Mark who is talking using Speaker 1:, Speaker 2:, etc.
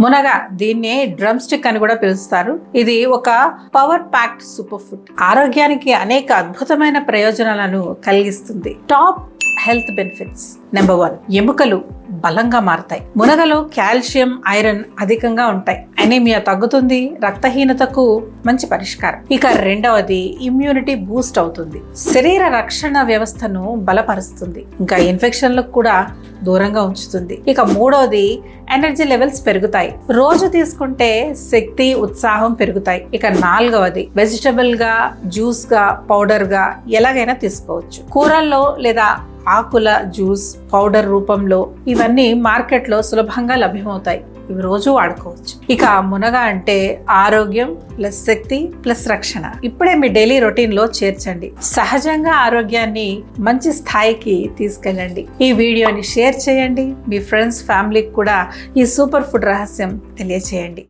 Speaker 1: మునగ, దీన్ని drum stick అని కూడా పిలుస్తారు. ఇది ఒక పవర్ ప్యాక్డ్ సూపర్ ఫుడ్. ఆరోగ్యానికి అనేక అద్భుతమైన ప్రయోజనాలను కలిగిస్తుంది. Top health benefits. నెంబర్ 1, ఎముకలు బలంగా మారతాయి. మునగలో కాల్షియం, ఐరన్ అధికంగా ఉంటాయి. అనీమియా తగ్గుతుంది. రక్తహీనతకు మంచి పరిష్కారం. ఇక రెండవది, ఇమ్యూనిటీ బూస్ట్ అవుతుంది. శరీర రక్షణ వ్యవస్థను బలపరుస్తుంది. ఇంకా ఇన్ఫెక్షన్లకు కూడా దూరంగా ఉంచుతుంది. ఇక మూడవది, ఎనర్జీ లెవెల్స్ పెరుగుతాయి. రోజు తీసుకుంటే శక్తి, ఉత్సాహం పెరుగుతాయి. ఇక నాలుగవది, వెజిటబుల్ గా, జ్యూస్ గా, పౌడర్ గా ఎలాగైనా తీసుకోవచ్చు. కూరల్లో లేదా ఆకుల జ్యూస్ పౌడర్ రూపంలో ఇవన్నీ మార్కెట్లో సులభంగా లభ్యమవుతాయి. ఇవి రోజు వాడుకోవచ్చు. ఇక మునగ అంటే ఆరోగ్యం ప్లస్ శక్తి ప్లస్ రక్షణ. ఇప్పుడే మీ డైలీ రొటీన్ లో చేర్చండి. సహజంగా ఆరోగ్యాన్ని మంచి స్థాయికి తీసుకెళ్ళండి. ఈ వీడియోని షేర్ చేయండి. మీ ఫ్రెండ్స్, ఫ్యామిలీకి కూడా ఈ సూపర్ ఫుడ్ రహస్యం తెలియచేయండి.